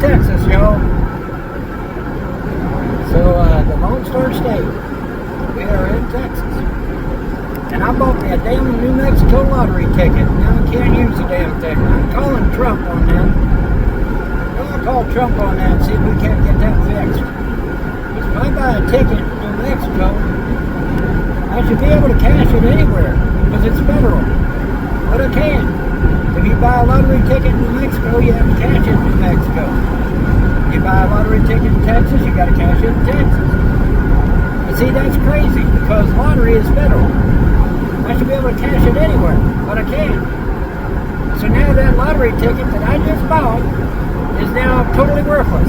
Texas, y'all. So, the Lone Star State. We are in Texas. And I bought me a damn New Mexico lottery ticket. Now I can't use the damn thing. I'm calling Trump on that. I'll call Trump on that and see if we can't get that fixed. Because if I buy a ticket in New Mexico, I should be able to cash it anywhere. Because it's federal. But I can't. If you buy a lottery ticket in New Mexico, you have to cash it in New Mexico. If you buy a lottery ticket in Texas, you got to cash it in Texas. But see, that's crazy because lottery is federal. I should be able to cash it anywhere, but I can't. So now that lottery ticket that I just bought is now totally worthless.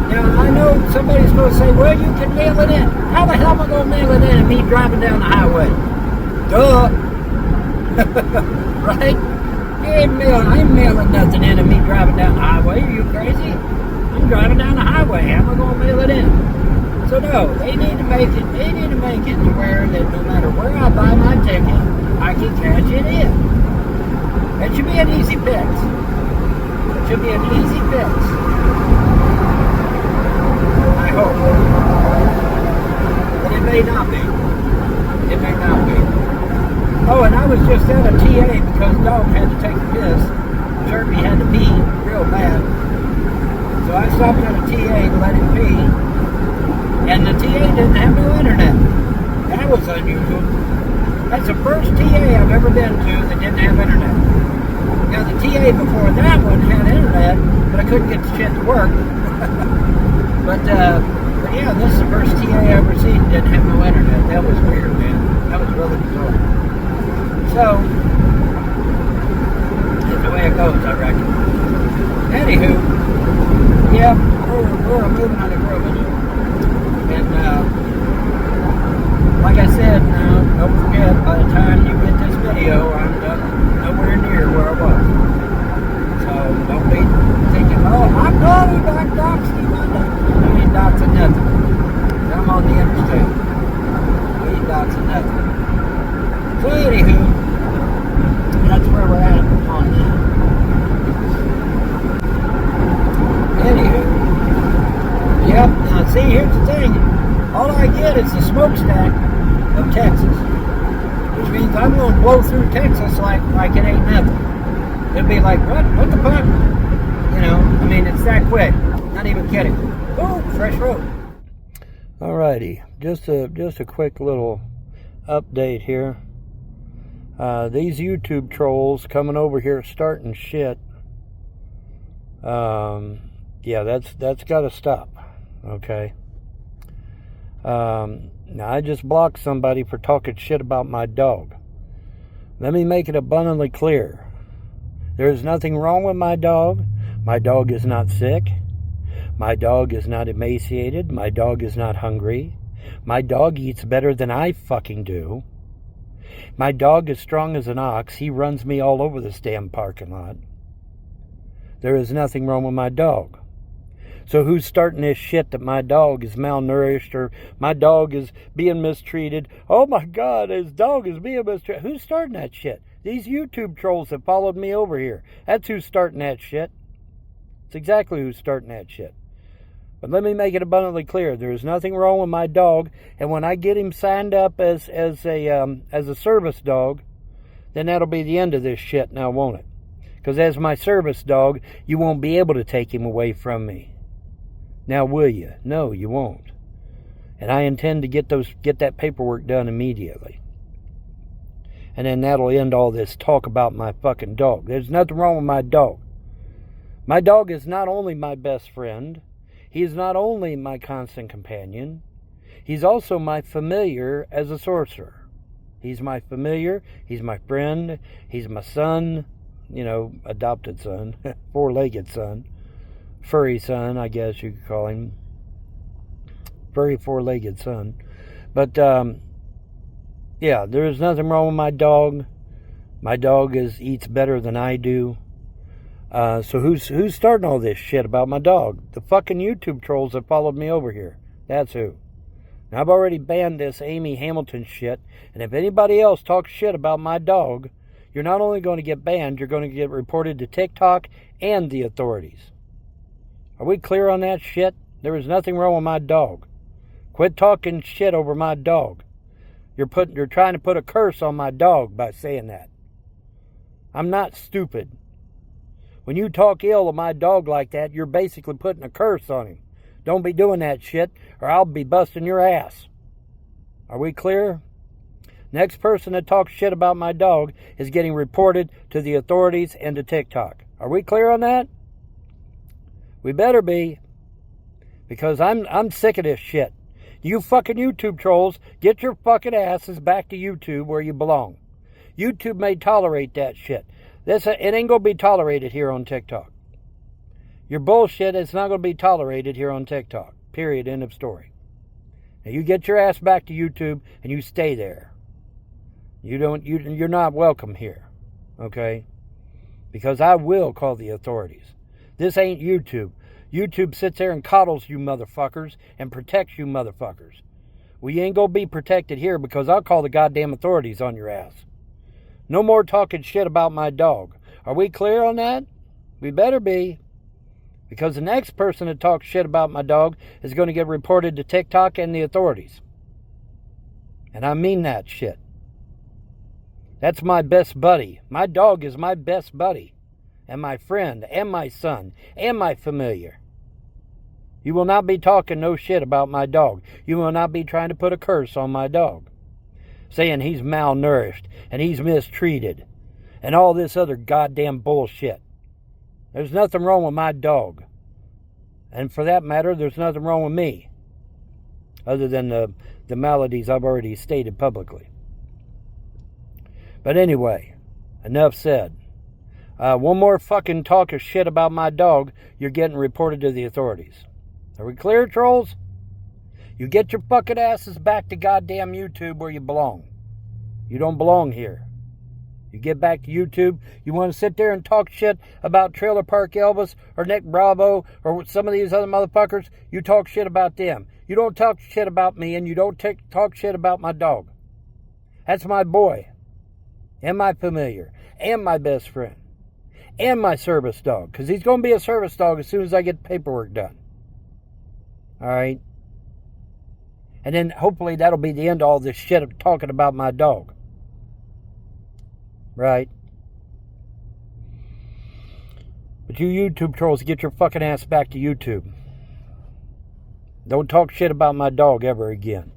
Now, I know somebody's going to say, well, you can mail it in. How the hell am I going to mail it in and me driving down the highway? Duh. Right? I ain't mailing nothing in and me driving down the highway. Are you crazy? I'm driving down the highway. How am I going to mail it in? So no, they need to make it to where that no matter where I buy my ticket, I can cash it in. It should be an easy fix. It should be an easy fix. I hope. But it may not be. It may not be. Oh, and I was just at a TA because dog had to take a piss. Jeremy had to pee real bad. So I stopped at a TA to let him pee. And the TA didn't have no internet. That was unusual. That's the first TA I've ever been to that didn't have internet. Now the TA before that one had internet, but I couldn't get the shit to work. but yeah, this is the first TA I ever seen that didn't have no internet. That was weird, man. That was really bizarre. So, that's the way it goes, I reckon. Anywho, yeah, we're moving on the grove. And, like I said, now, don't forget, by the time you get this video, I'm nowhere near where I was. So, don't be thinking, oh, I'm going back doxing. I ain't doxing nothing. I'm on the interstate. We ain't doxing nothing. So, anywho, that's where we're at on that. Anywho, yep, now see, here's the thing. All I get is the smokestack of Texas, which means I'm going to blow through Texas like it ain't nothing. It'll be like, what the fuck? You know, I mean, it's that quick. Not even kidding. Boom, fresh road. Alrighty, just a quick little update here. These YouTube trolls coming over here starting shit. Yeah, that's got to stop. Okay. Now I just blocked somebody for talking shit about my dog. Let me make it abundantly clear. There is nothing wrong with my dog. My dog is not sick. My dog is not emaciated. My dog is not hungry. My dog eats better than I fucking do. My dog is strong as an ox. He runs me all over this damn parking lot. There is nothing wrong with my dog. So who's starting this shit that my dog is malnourished or my dog is being mistreated? Oh my God, his dog is being mistreated. Who's starting that shit? These YouTube trolls that followed me over here. That's who's starting that shit. It's exactly who's starting that shit. But let me make it abundantly clear. There is nothing wrong with my dog. And when I get him signed up as a service dog, then that'll be the end of this shit now, won't it? Because as my service dog, you won't be able to take him away from me. Now, will you? No, you won't. And I intend to get that paperwork done immediately. And then that'll end all this talk about my fucking dog. There's nothing wrong with my dog. My dog is not only my best friend. He is not only my constant companion. He's also my familiar as a sorcerer. He's my familiar. He's my friend. He's my son. You know, adopted son. Four-legged son. Furry son, I guess you could call him. Furry four-legged son. But, yeah, there is nothing wrong with my dog. My dog eats better than I do. So who's starting all this shit about my dog? The fucking YouTube trolls that followed me over here. That's who. Now, I've already banned this Amy Hamilton shit. And if anybody else talks shit about my dog, you're not only going to get banned, you're going to get reported to TikTok and the authorities. Are we clear on that shit? There is nothing wrong with my dog. Quit talking shit over my dog. You're trying to put a curse on my dog by saying that. I'm not stupid. When you talk ill of my dog like that, you're basically putting a curse on him. Don't be doing that shit, or I'll be busting your ass. Are we clear? Next person that talks shit about my dog is getting reported to the authorities and to TikTok. Are we clear on that? We better be. Because I'm sick of this shit. You fucking YouTube trolls, get your fucking asses back to YouTube where you belong. YouTube may tolerate that shit. It ain't gonna be tolerated here on TikTok. Your bullshit is not gonna be tolerated here on TikTok. Period. End of story. Now you get your ass back to YouTube and you stay there. You're not welcome here. Okay? Because I will call the authorities. This ain't YouTube. YouTube sits there and coddles you motherfuckers and protects you motherfuckers. Well, you ain't gonna be protected here because I'll call the goddamn authorities on your ass. No more talking shit about my dog. Are we clear on that? We better be. Because the next person that talks shit about my dog is going to get reported to TikTok and the authorities. And I mean that shit. That's my best buddy. My dog is my best buddy. And my friend, and my son, and my familiar. You will not be talking no shit about my dog. You will not be trying to put a curse on my dog. Saying he's malnourished, and he's mistreated, and all this other goddamn bullshit. There's nothing wrong with my dog. And for that matter, there's nothing wrong with me. Other than the maladies I've already stated publicly. But anyway, enough said. One more fucking talk of shit about my dog, you're getting reported to the authorities. Are we clear, trolls? You get your fucking asses back to goddamn YouTube where you belong. You don't belong here. You get back to YouTube, you want to sit there and talk shit about Trailer Park Elvis or Nick Bravo or some of these other motherfuckers, you talk shit about them. You don't talk shit about me, and you don't talk shit about my dog. That's my boy, and my familiar, and my best friend, and my service dog, because he's going to be a service dog as soon as I get paperwork done. Alright? And then hopefully that'll be the end of all this shit of talking about my dog. Right? But you YouTube trolls, get your fucking ass back to YouTube. Don't talk shit about my dog ever again.